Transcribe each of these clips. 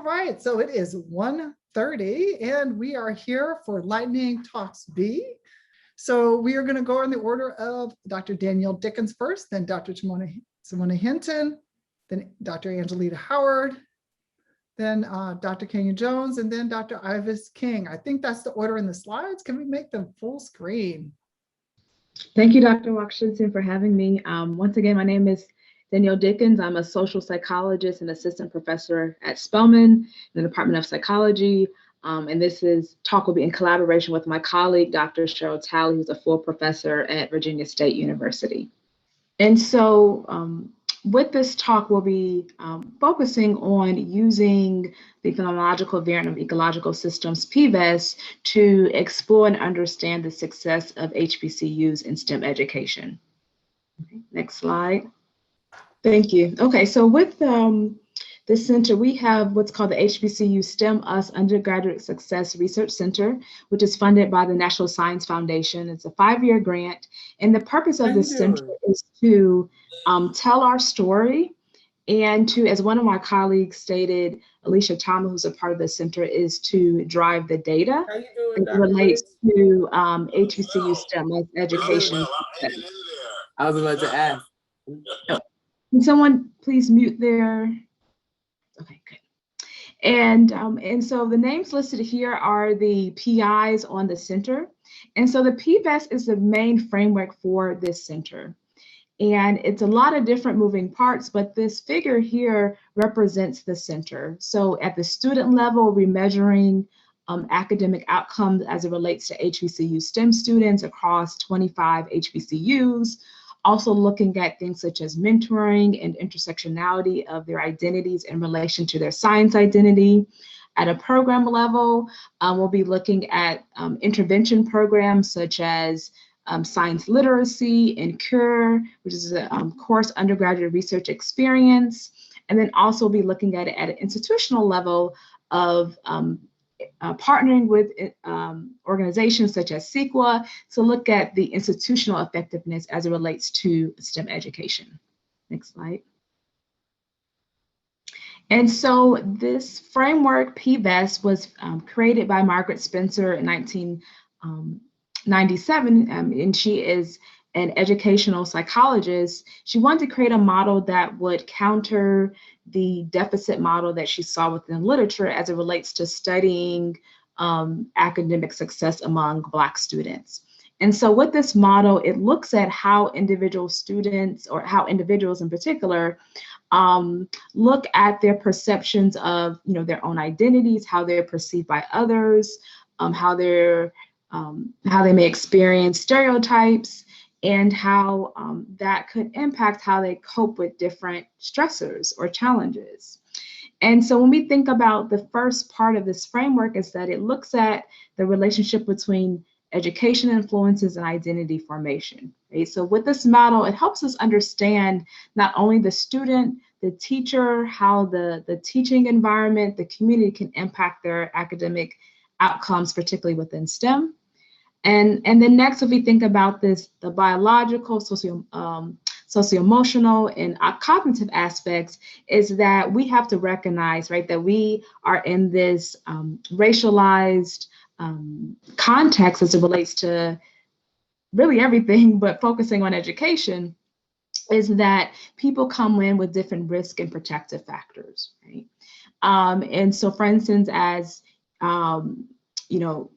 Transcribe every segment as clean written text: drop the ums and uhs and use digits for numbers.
right, so it is 1:30 and we are here for Lightning Talks B. So we are going to go in the order of Dr. Danielle Dickens first, then Dr. Cimona Hinton, then Dr. Angelita Howard, then Dr. Kenya Jones, and then Dr. Ivis King. I think that's the order in the slides. Can we make them full screen? Thank you, Dr. Washington, for having me. Once again, my name is Danielle Dickens. I'm a social psychologist and assistant professor at Spelman in the Department of Psychology. And this talk will be in collaboration with my colleague, Dr. Cheryl Talley, who's a full professor at Virginia State University. And so with this talk, we'll be focusing on using the phenomenological variant of ecological systems, PVES, to explore and understand the success of HBCUs in STEM education. Okay, next slide. Thank you. Okay, so with the center, we have what's called the HBCU STEM US Undergraduate Success Research Center, which is funded by the National Science Foundation. It's a 5-year grant, and the purpose of this center is to tell our story and to, as one of my colleagues stated, Alicia Thomas, who's a part of the center, is to drive the data as it relates to HBCU STEM education. I was about to ask. Can someone please mute their? Okay, good. And so the names listed here are the PIs on the center. And so the PVES is the main framework for this center. And it's a lot of different moving parts, but this figure here represents the center. So at the student level, we're measuring academic outcomes as it relates to HBCU STEM students across 25 HBCUs. Also looking at things such as mentoring and intersectionality of their identities in relation to their science identity. At a program level, we'll be looking at intervention programs such as science literacy and CURE, which is a course undergraduate research experience. And then also be looking at it at an institutional level of partnering with organizations such as CEQA to look at the institutional effectiveness as it relates to STEM education. Next slide. And so this framework, PVES, was created by Margaret Spencer in 1997, and she is an educational psychologist. She wanted to create a model that would counter the deficit model that she saw within literature as it relates to studying academic success among Black students. And so with this model, it looks at how individual students, or how individuals in particular, look at their perceptions of their own identities, how they're perceived by others, how they may experience stereotypes, and how that could impact how they cope with different stressors or challenges. And so when we think about the first part of this framework, is that it looks at the relationship between education influences and identity formation. Right? So with this model, it helps us understand not only the student, the teacher, how the teaching environment, the community can impact their academic outcomes, particularly within STEM. And then next, if we think about this, the biological, socio-emotional, and cognitive aspects, is that we have to recognize, right, that we are in this racialized context as it relates to really everything, but focusing on education, is that people come in with different risk and protective factors, right? And so, for instance, as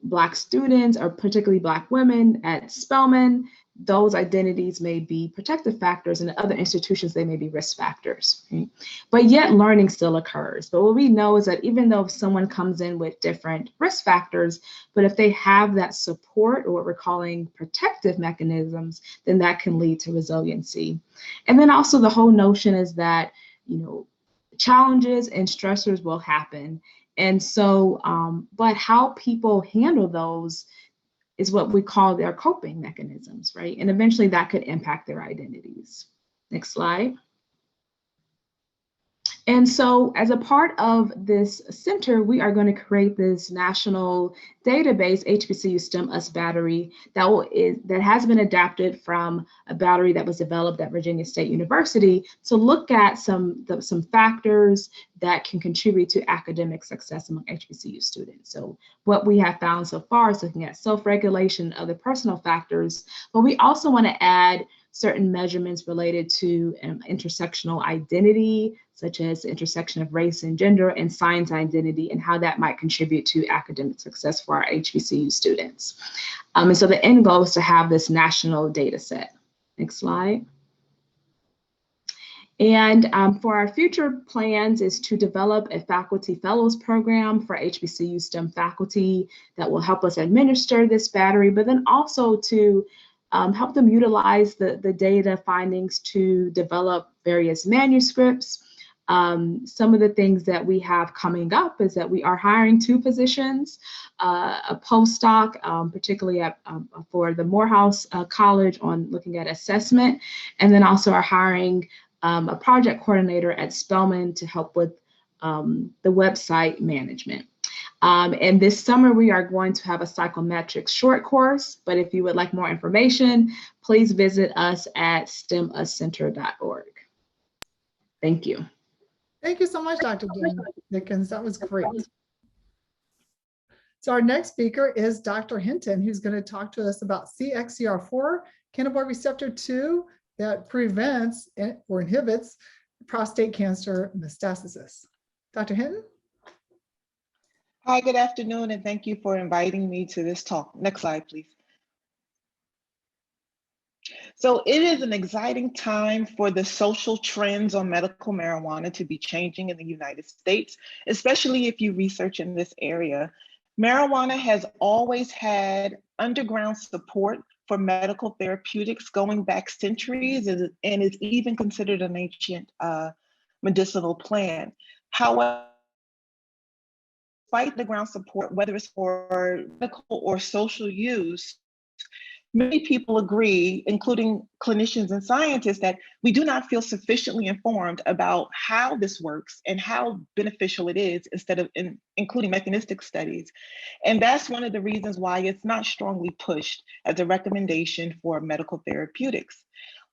Black students, or particularly Black women at Spelman, those identities may be protective factors, and in other institutions, they may be risk factors. Right? But yet learning still occurs. But what we know is that even though someone comes in with different risk factors, but if they have that support, or what we're calling protective mechanisms, then that can lead to resiliency. And then also the whole notion is that, challenges and stressors will happen. And so, but how people handle those is what we call their coping mechanisms, right? And eventually that could impact their identities. Next slide. And so as a part of this center, we are going to create this national database, HBCU STEM US battery, that has been adapted from a battery that was developed at Virginia State University to look at some factors that can contribute to academic success among HBCU students. So what we have found so far is looking at self-regulation and other personal factors, but we also want to add certain measurements related to intersectional identity, such as the intersection of race and gender and science identity, and how that might contribute to academic success for our HBCU students. And so the end goal is to have this national data set. Next slide. And for our future plans is to develop a faculty fellows program for HBCU STEM faculty that will help us administer this battery, but then also to help them utilize the data findings to develop various manuscripts. Some of the things that we have coming up is that we are hiring 2 positions, a postdoc, particularly for the Morehouse College on looking at assessment, and then also are hiring a project coordinator at Spelman to help with the website management. And this summer, we are going to have a psychometrics short course, but if you would like more information, please visit us at stemuscenter.org. Thank you. Thank you so much, Dr. Dickens. That was great. So our next speaker is Dr. Hinton, who's going to talk to us about CXCR4, cannabinoid receptor 2, that prevents or inhibits prostate cancer metastasis. Dr. Hinton? Hi, good afternoon, and thank you for inviting me to this talk. Next slide, please. So it is an exciting time for the social trends on medical marijuana to be changing in the United States, especially if you research in this area. Marijuana has always had underground support for medical therapeutics going back centuries and is even considered an ancient medicinal plant. However, despite the ground support, whether it's for medical or social use, many people agree, including clinicians and scientists, that we do not feel sufficiently informed about how this works and how beneficial it is, instead of including mechanistic studies. And that's one of the reasons why it's not strongly pushed as a recommendation for medical therapeutics.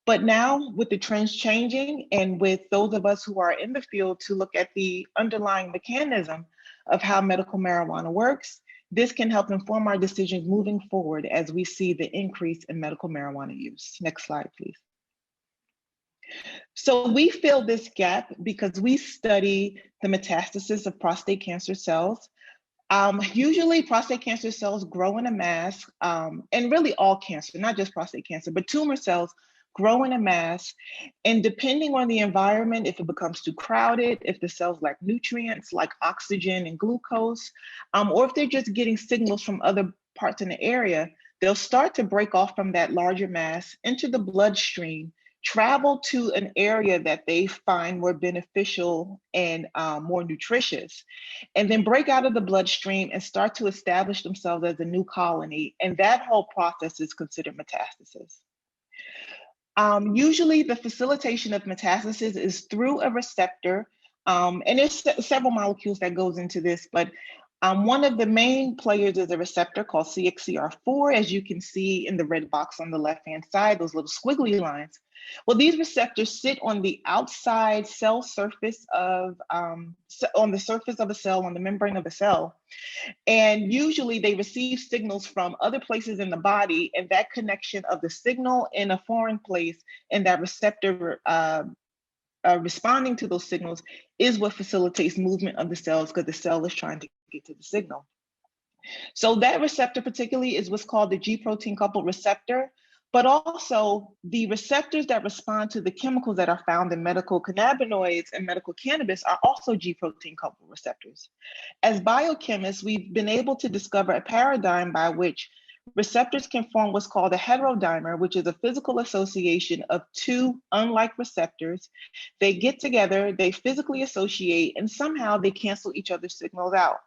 But now, with the trends changing, and with those of us who are in the field to look at the underlying mechanism of how medical marijuana works, this can help inform our decisions moving forward as we see the increase in medical marijuana use. Next slide, please. So we fill this gap because we study the metastasis of prostate cancer cells. Usually prostate cancer cells grow in a mass, and really all cancer, not just prostate cancer, but tumor cells grow in a mass. And depending on the environment, if it becomes too crowded, if the cells lack nutrients like oxygen and glucose, or if they're just getting signals from other parts in the area, they'll start to break off from that larger mass into the bloodstream, travel to an area that they find more beneficial and more nutritious, and then break out of the bloodstream and start to establish themselves as a new colony. And that whole process is considered metastasis. Usually the facilitation of metastasis is through a receptor, and there's several molecules that goes into this, but one of the main players is a receptor called CXCR4, as you can see in the red box on the left-hand side, those little squiggly lines. Well, these receptors sit on the outside cell surface of, on the surface of a cell, on the membrane of a cell. And usually they receive signals from other places in the body, and that connection of the signal in a foreign place and that receptor responding to those signals is what facilitates movement of the cells, because the cell is trying to get to the signal. So that receptor particularly is what's called the G protein coupled receptor, but also the receptors that respond to the chemicals that are found in medical cannabinoids and medical cannabis are also G protein coupled receptors. As biochemists, we've been able to discover a paradigm by which receptors can form what's called a heterodimer, which is a physical association of 2 unlike receptors. They get together, they physically associate, and somehow they cancel each other's signals out.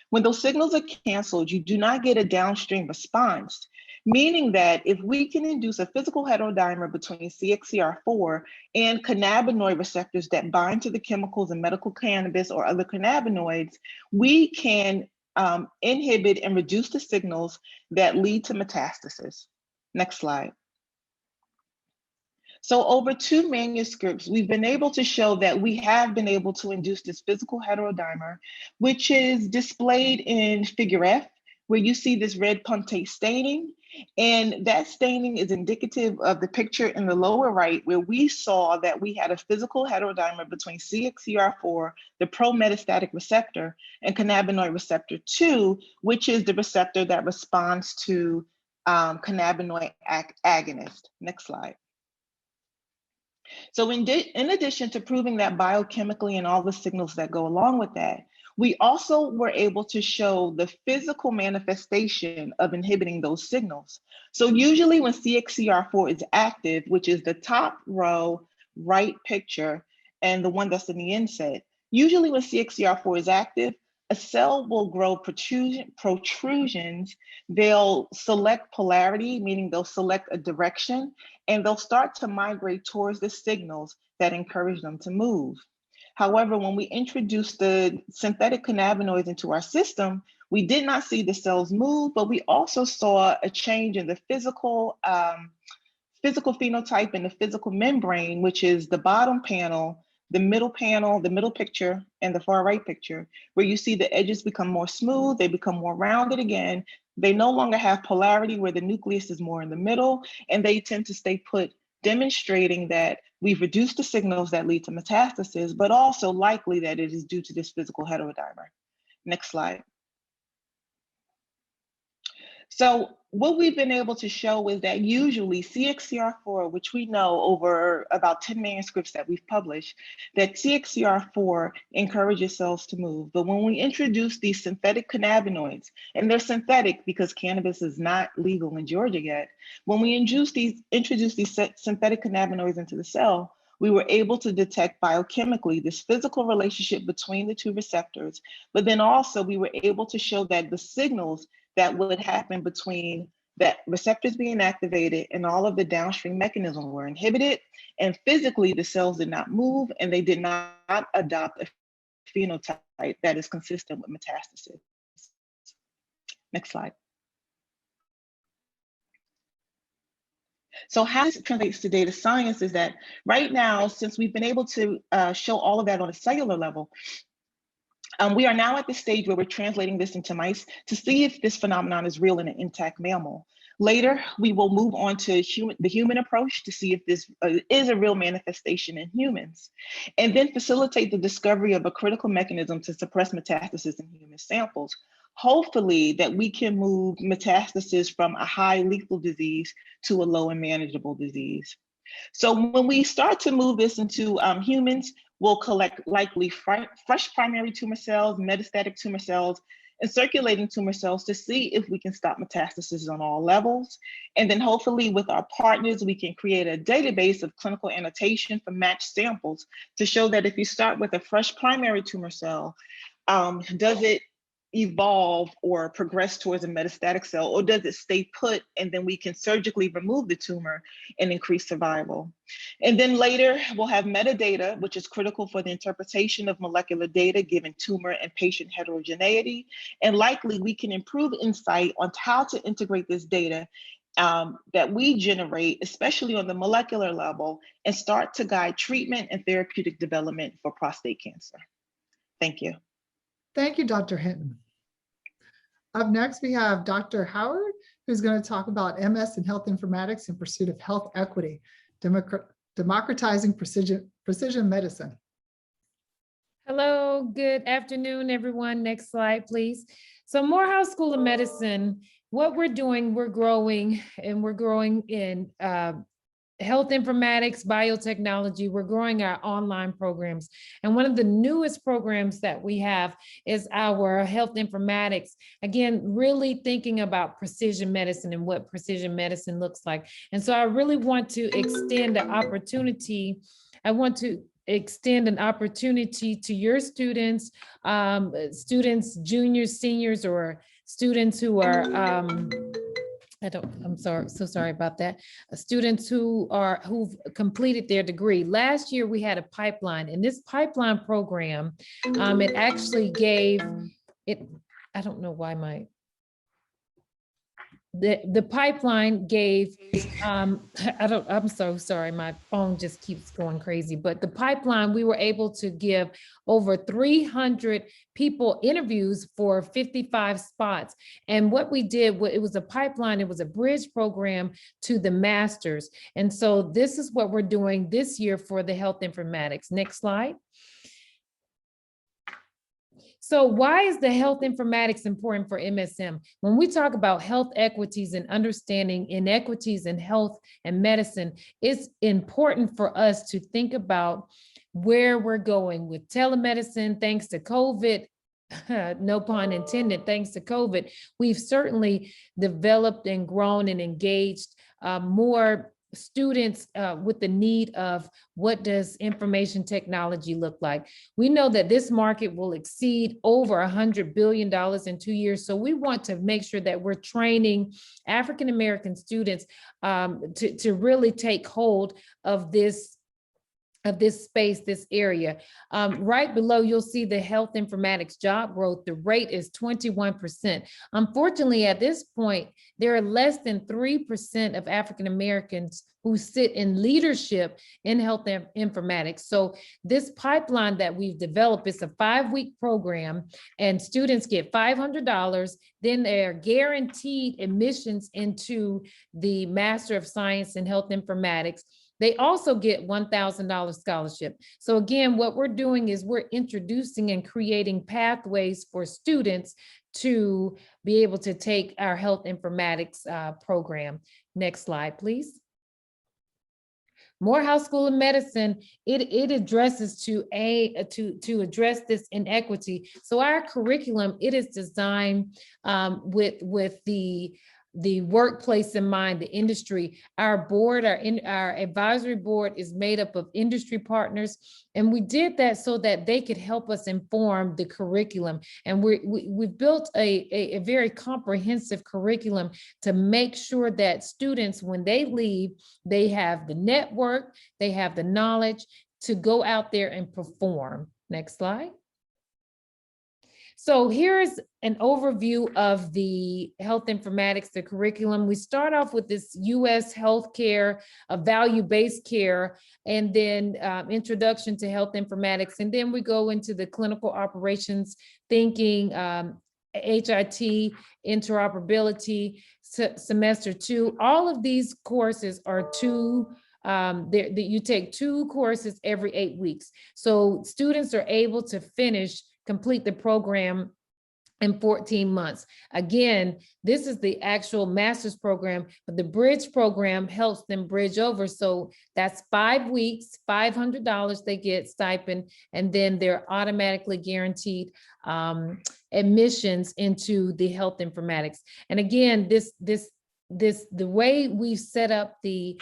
When those signals are canceled, you do not get a downstream response. meaning that if we can induce a physical heterodimer between CXCR4 and cannabinoid receptors that bind to the chemicals in medical cannabis or other cannabinoids, we can inhibit and reduce the signals that lead to metastasis. Next slide. So over 2 manuscripts, we've been able to show that we have been able to induce this physical heterodimer, which is displayed in figure F, where you see this red punctate staining. And that staining is indicative of the picture in the lower right, where we saw that we had a physical heterodimer between CXCR4, the pro-metastatic receptor, and cannabinoid receptor 2, which is the receptor that responds to cannabinoid agonist. Next slide. So in addition to proving that biochemically and all the signals that go along with that, we also were able to show the physical manifestation of inhibiting those signals. So usually when CXCR4 is active, which is the top row, right picture, and the one that's in the inset, usually when CXCR4 is active, a cell will grow protrusions. They'll select polarity, meaning they'll select a direction, and they'll start to migrate towards the signals that encourage them to move. However, when we introduced the synthetic cannabinoids into our system, we did not see the cells move, but we also saw a change in the physical phenotype and the physical membrane, which is the bottom panel, the middle picture, and the far right picture, where you see the edges become more smooth, they become more rounded again. They no longer have polarity where the nucleus is more in the middle, and they tend to stay put, demonstrating that we've reduced the signals that lead to metastasis, but also likely that it is due to this physical heterodimer. Next slide. So what we've been able to show is that usually CXCR4, which we know over about 10 manuscripts that we've published, that CXCR4 encourages cells to move. But when we introduce these synthetic cannabinoids, and they're synthetic because cannabis is not legal in Georgia yet, when we introduce these synthetic cannabinoids into the cell, we were able to detect biochemically this physical relationship between the two receptors, but then also we were able to show that the signals that would happen between that receptors being activated and all of the downstream mechanisms were inhibited, and physically the cells did not move and they did not adopt a phenotype that is consistent with metastasis. Next slide. So how this translates to data science is that right now, since we've been able to show all of that on a cellular level, we are now at the stage where we're translating this into mice to see if this phenomenon is real in an intact mammal. Later, we will move on to the human approach to see if this is a real manifestation in humans, and then facilitate the discovery of a critical mechanism to suppress metastasis in human samples. Hopefully that we can move metastasis from a high lethal disease to a low and manageable disease. So when we start to move this into humans, we'll collect likely fresh primary tumor cells, metastatic tumor cells, and circulating tumor cells to see if we can stop metastasis on all levels. And then hopefully with our partners, we can create a database of clinical annotation for matched samples to show that if you start with a fresh primary tumor cell, does it evolve or progress towards a metastatic cell, or does it stay put and then we can surgically remove the tumor and increase survival? And then later we'll have metadata, which is critical for the interpretation of molecular data given tumor and patient heterogeneity. And likely we can improve insight on how to integrate this data that we generate, especially on the molecular level, and start to guide treatment and therapeutic development for prostate cancer. Thank you. Thank you, Dr. Hinton. Up next, we have Dr. Howard, who's going to talk about MS and health informatics in pursuit of health equity, democratizing precision medicine. Hello, good afternoon, everyone. Next slide, please. So Morehouse School of Medicine, what we're doing, we're growing, and we're growing in health informatics, biotechnology. We're growing our online programs. And one of the newest programs that we have is our health informatics. Again, really thinking about precision medicine and what precision medicine looks like. And so I really want to extend the opportunity. I want to extend an opportunity to your students, juniors, seniors, or students who are I'm sorry, so sorry about that. Students who've completed their degree. Last year, we had a pipeline, and this pipeline program, it actually gave it, I don't know why the pipeline gave, I'm so sorry, my phone just keeps going crazy, but the pipeline, we were able to give over 300 people interviews for 55 spots. And what we did, it was a pipeline, it was a bridge program to the masters. And so this is what we're doing this year for the health informatics. Next slide. So why is the health informatics important for MSM? When we talk about health equities and understanding inequities in health and medicine, it's important for us to think about where we're going with telemedicine. Thanks to COVID, no pun intended, thanks to COVID, we've certainly developed and grown and engaged more students with the need of what does information technology look like. We know that this market will exceed over $100 billion in 2 years. So we want to make sure that we're training African-American students to really take hold of this space, this area. Right below, you'll see the health informatics job growth. The rate is 21%. Unfortunately, at this point, there are less than 3% of African Americans who sit in leadership in health informatics. So this pipeline that we've developed is a 5-week program, and students get $500. Then they're guaranteed admissions into the Master of Science in Health Informatics. They also get $1,000 scholarship. So again, what we're doing is we're introducing and creating pathways for students to be able to take our health informatics program. Next slide, please. Morehouse School of Medicine, it addresses to address this inequity. So our curriculum, it is designed with the workplace in mind, the industry. Our board, our advisory board is made up of industry partners. And we did that so that they could help us inform the curriculum. And we built a very comprehensive curriculum to make sure that students, when they leave, they have the network, they have the knowledge to go out there and perform. Next slide. So here's an overview of the health informatics, the curriculum. We start off with this U.S. healthcare, value-based care, and then introduction to health informatics. And then we go into the clinical operations thinking, HIT, interoperability, semester 2. All of these courses are you take 2 courses every 8 weeks. So students are able to complete the program in 14 months. Again, this is the actual master's program, but the bridge program helps them bridge over. So that's 5 weeks, $500 they get stipend, and then they're automatically guaranteed admissions into the health informatics. And again, the way we set up the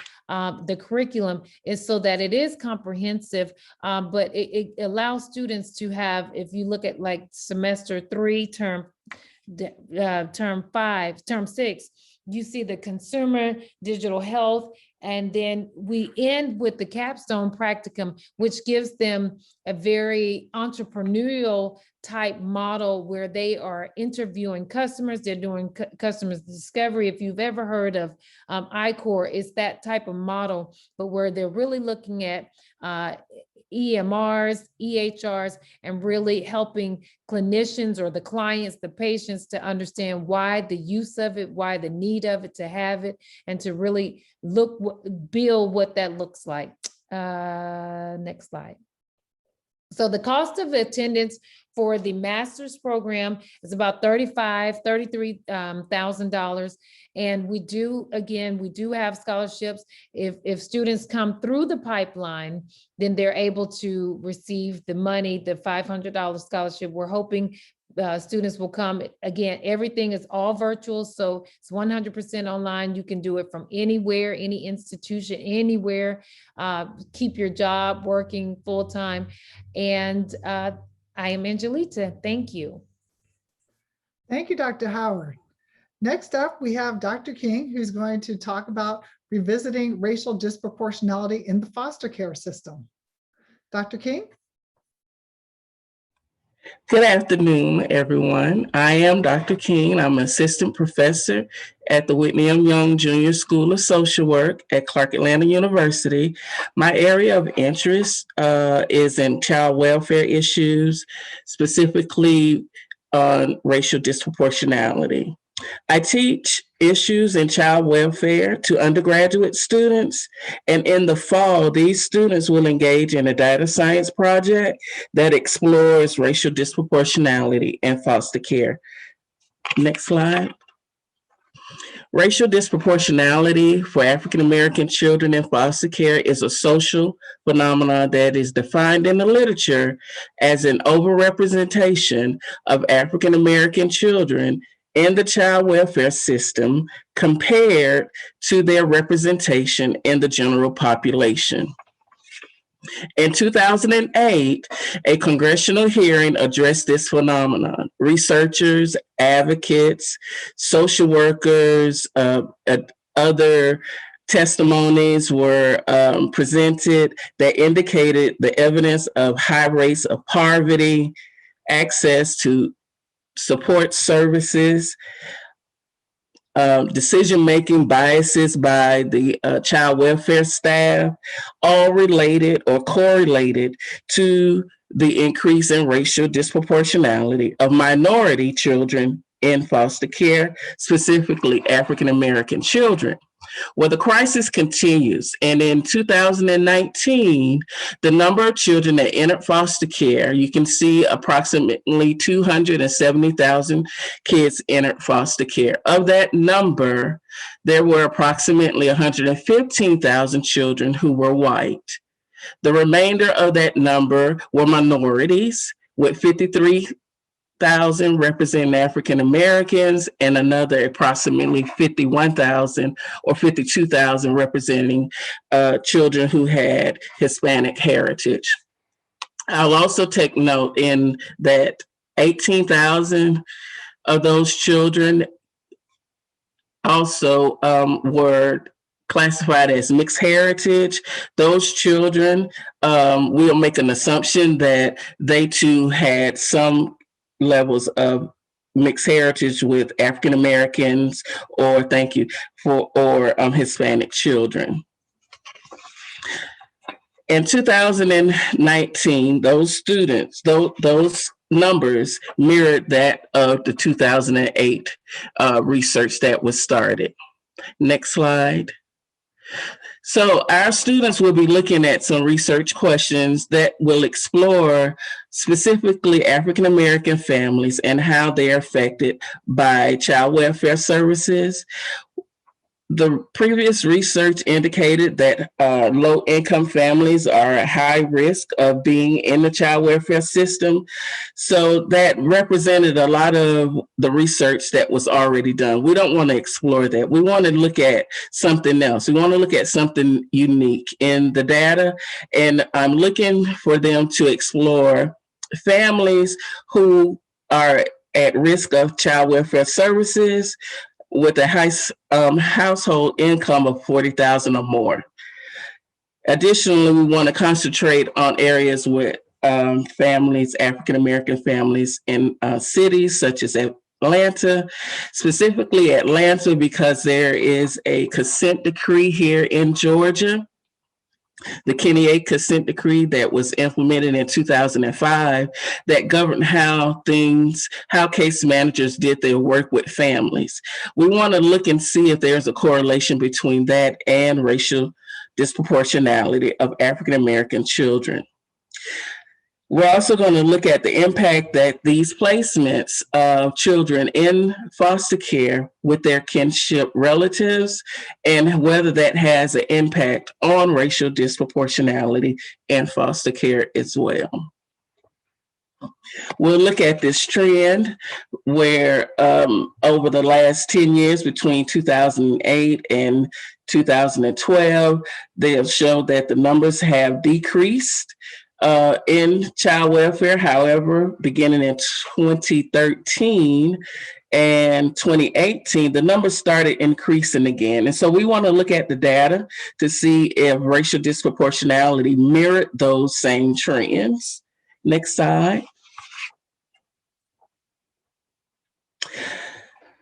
curriculum is so that it is comprehensive, but it allows students to have, if you look at like semester 3, term 5, term 6, you see the consumer, digital health, and then we end with the capstone practicum, which gives them a very entrepreneurial type model where they are interviewing customers. They're doing customers discovery. If you've ever heard of ICOR, it's that type of model, but where they're really looking at EMRs, EHRs, and really helping clinicians or the clients, the patients, to understand why the use of it, why the need of it, to have it, and to really build what that looks like. Next slide. So the cost of attendance for the master's program is about $33,000. And we do have scholarships. If students come through the pipeline, then they're able to receive the money, the $500 scholarship. We're hoping students will come. Again, everything is all virtual, so it's 100% online. You can do it from anywhere, any institution, anywhere. Keep your job working full-time. And I am Angelita. Thank you. Thank you, Dr. Howard. Next up, we have Dr. King, who's going to talk about revisiting racial disproportionality in the foster care system. Dr. King? Good afternoon, everyone. I am Dr. King. I'm an assistant professor at the Whitney M. Young Junior School of Social Work at Clark Atlanta University. My area of interest is in child welfare issues, specifically on racial disproportionality. I teach issues in child welfare to undergraduate students, and in the fall, these students will engage in a data science project that explores racial disproportionality in foster care. Next slide. Racial disproportionality for African American children in foster care is a social phenomenon that is defined in the literature as an overrepresentation of African American children in the child welfare system compared to their representation in the general population. In 2008, a congressional hearing addressed this phenomenon. Researchers, advocates, social workers, other testimonies were presented that indicated the evidence of high rates of poverty, access to support services, decision-making biases by the child welfare staff, all related or correlated to the increase in racial disproportionality of minority children in foster care, specifically African American children. Well, the crisis continues, and in 2019, the number of children that entered foster care, you can see approximately 270,000 kids entered foster care. Of that number, there were approximately 115,000 children who were white. The remainder of that number were minorities, with 53,000 representing African Americans and another approximately 51,000 or 52,000 representing children who had Hispanic heritage. I'll also take note in that 18,000 of those children also were classified as mixed heritage. Those children, we'll make an assumption that they too had some levels of mixed heritage with African Americans or Hispanic children. In 2019, those students, those numbers mirrored that of the 2008 research that was started. Next slide. So our students will be looking at some research questions that will explore specifically African American families and how they are affected by child welfare services. The previous research indicated that low-income families are at high risk of being in the child welfare system. So that represented a lot of the research that was already done. We don't want to explore that. We want to look at something else. We want to look at something unique in the data. And I'm looking for them to explore families who are at risk of child welfare services with a high household income of $40,000 or more. Additionally, we want to concentrate on areas with families, African American families in cities such as Atlanta, specifically Atlanta because there is a consent decree here in Georgia. The Kenny A consent decree that was implemented in 2005 that governed how case managers did their work with families. We want to look and see if there's a correlation between that and racial disproportionality of African American children. We're also going to look at the impact that these placements of children in foster care with their kinship relatives and whether that has an impact on racial disproportionality in foster care as well. We'll look at this trend where over the last 10 years, between 2008 and 2012, they'll show that the numbers have decreased in child welfare. However, beginning in 2013, and 2018, the numbers started increasing again. And so we want to look at the data to see if racial disproportionality mirrored those same trends. Next slide.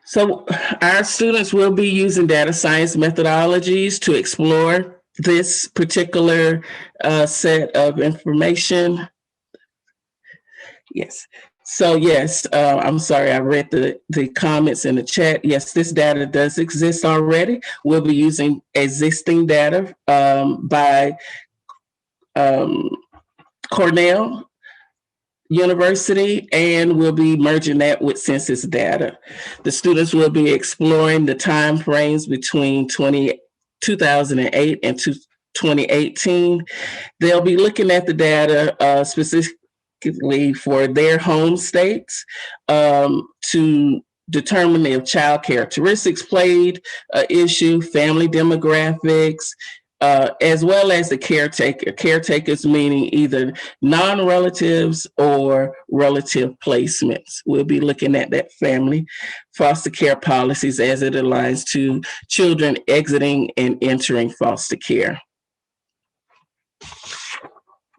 So our students will be using data science methodologies to explore this particular set of information. Yes. So yes, I'm sorry, I read the comments in the chat. Yes, this data does exist already. We'll be using existing data by Cornell University, and we'll be merging that with census data. The students will be exploring the time frames between 2008 and 2018. They'll be looking at the data specifically for their home states to determine if child characteristics played an issue, family demographics, as well as the caretaker. Caretakers meaning either non-relatives or relative placements. We'll be looking at that family foster care policies as it aligns to children exiting and entering foster care.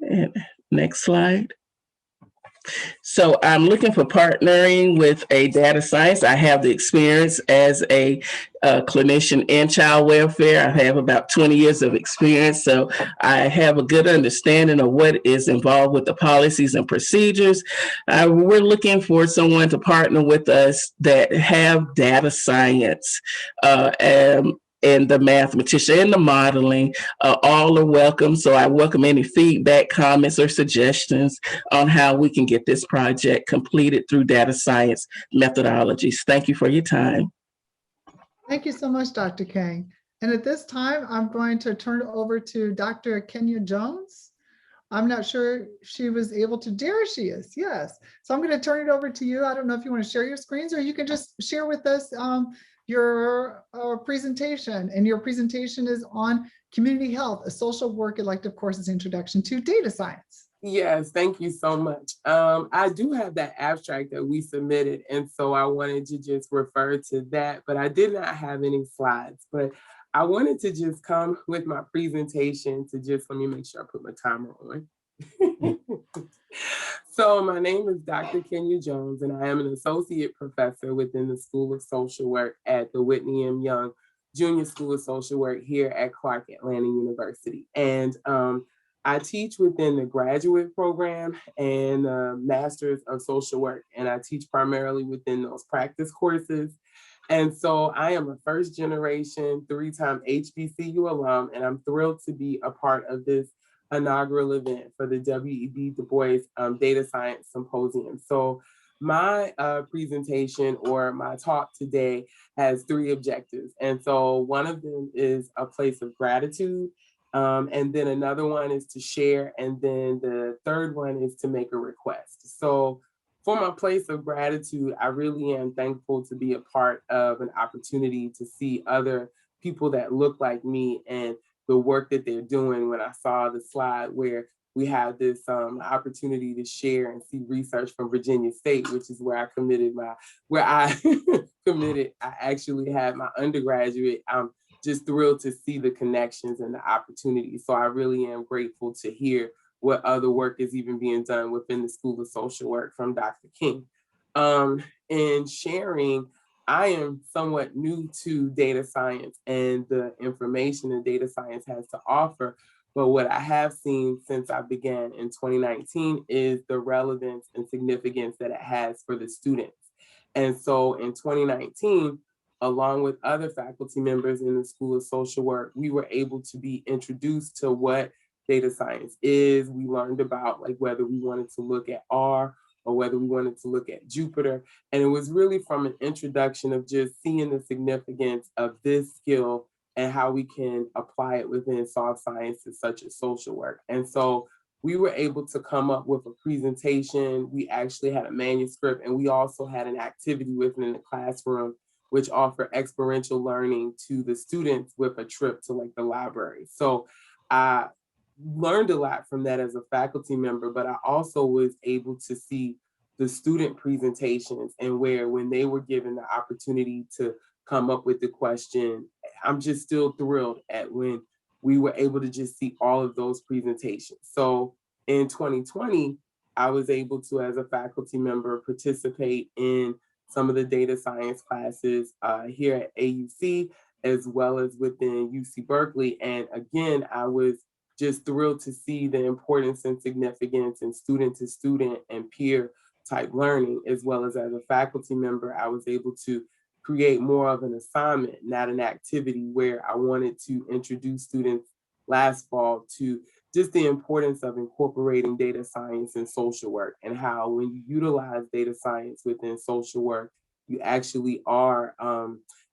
And next slide. So I'm looking for partnering with a data science. I have the experience as a clinician in child welfare. I have about 20 years of experience, so I have a good understanding of what is involved with the policies and procedures. We're looking for someone to partner with us that have data science and the mathematician and the modeling, all are welcome. So I welcome any feedback, comments, or suggestions on how we can get this project completed through data science methodologies. Thank you for your time. Thank you so much, Dr. Kang. And at this time, I'm going to turn it over to Dr. Kenya Jones. I'm not sure if she was able to, there she is, yes. So I'm going to turn it over to you. I don't know if you want to share your screens, or you can just share with us your presentation. And your presentation is on community health, a social work elective course's introduction to data science. Yes, thank you so much. I do have that abstract that we submitted, and so I wanted to just refer to that, but I did not have any slides. But I wanted to just come with my presentation to just, let me make sure I put my timer on. So my name is Dr. Kenya Jones, and I am an associate professor within the School of Social Work at the Whitney M. Young Junior School of Social Work here at Clark Atlanta University. And I teach within the graduate program and Masters of Social Work, and I teach primarily within those practice courses. And so I am a first generation, 3-time HBCU alum, and I'm thrilled to be a part of this inaugural event for the W.E.B. Du Bois Data Science Symposium. So my presentation or my talk today has 3 objectives. And so one of them is a place of gratitude. And then another one is to share. And then the third one is to make a request. So for my place of gratitude, I really am thankful to be a part of an opportunity to see other people that look like me and the work that they're doing. When I saw the slide where we have this opportunity to share and see research from Virginia State, which is where I committed, I actually had my undergraduate. I'm just thrilled to see the connections and the opportunities. So I really am grateful to hear what other work is even being done within the School of Social Work from Dr. King. In sharing, I am somewhat new to data science and the information that data science has to offer. But what I have seen since I began in 2019 is the relevance and significance that it has for the students. And so in 2019, along with other faculty members in the School of Social Work, we were able to be introduced to what data science is. We learned about like whether we wanted to look at R or whether we wanted to look at Jupyter. And it was really from an introduction of just seeing the significance of this skill and how we can apply it within soft sciences such as social work. And so we were able to come up with a presentation. We actually had a manuscript, and we also had an activity within the classroom which offer experiential learning to the students with a trip to like the library. So I learned a lot from that as a faculty member, but I also was able to see the student presentations, and where when they were given the opportunity to come up with the question, I'm just still thrilled at when we were able to just see all of those presentations. So in 2020, I was able to, as a faculty member, participate in some of the data science classes here at AUC, as well as within UC Berkeley. And again, I was just thrilled to see the importance and significance in student to student and peer type learning, as well as a faculty member, I was able to create more of an assignment, not an activity, where I wanted to introduce students last fall to just the importance of incorporating data science in social work, and how when you utilize data science within social work, you actually are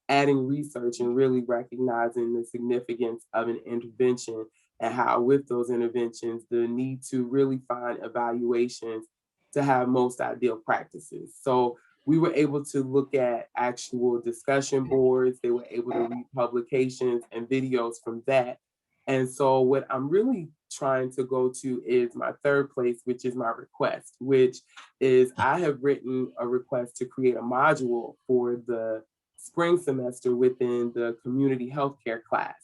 adding research and really recognizing the significance of an intervention, and how with those interventions, the need to really find evaluations to have most ideal practices. So we were able to look at actual discussion boards. They were able to read publications and videos from that. And so what I'm really trying to go to is my third place, which is my request, which is I have written a request to create a module for the spring semester within the community healthcare class.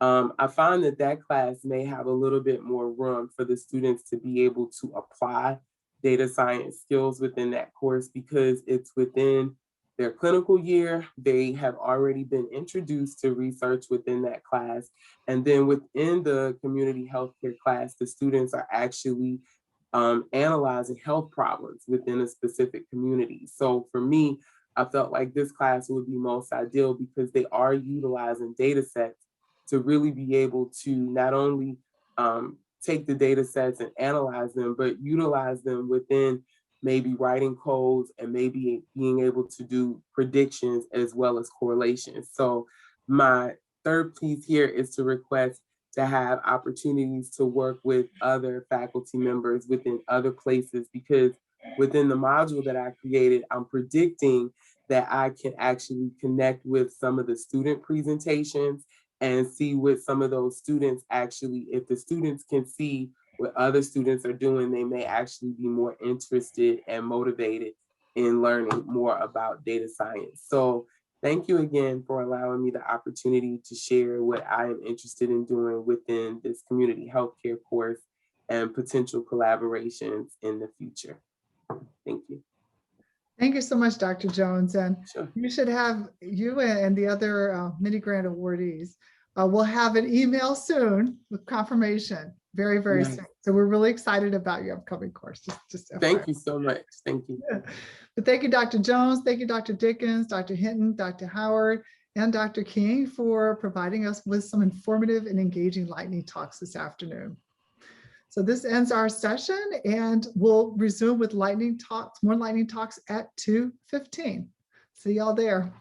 I find that that class may have a little bit more room for the students to be able to apply data science skills within that course, because it's within their clinical year. They have already been introduced to research within that class. And then within the community healthcare class, the students are actually analyzing health problems within a specific community. So for me, I felt like this class would be most ideal because they are utilizing data sets to really be able to not only take the data sets and analyze them, but utilize them within maybe writing codes and maybe being able to do predictions as well as correlations. So my third piece here is to request to have opportunities to work with other faculty members within other places, because within the module that I created, I'm predicting that I can actually connect with some of the student presentations and see what some of those students actually, if the students can see what other students are doing, they may actually be more interested and motivated in learning more about data science. So thank you again for allowing me the opportunity to share what I am interested in doing within this community healthcare course and potential collaborations in the future. Thank you. Thank you so much, Dr. Jones. And Sure. you should have, you and the other mini grant awardees will have an email soon with confirmation, very, very Nice. soon. So we're really excited about your upcoming course. Just Thank you so much. Thank you. Yeah. But thank you, Dr. Jones. Thank you, Dr. Dickens, Dr. Hinton, Dr. Howard, and Dr. King for providing us with some informative and engaging lightning talks this afternoon. So this ends our session, and we'll resume with lightning talks, more lightning talks at 2:15. See y'all there.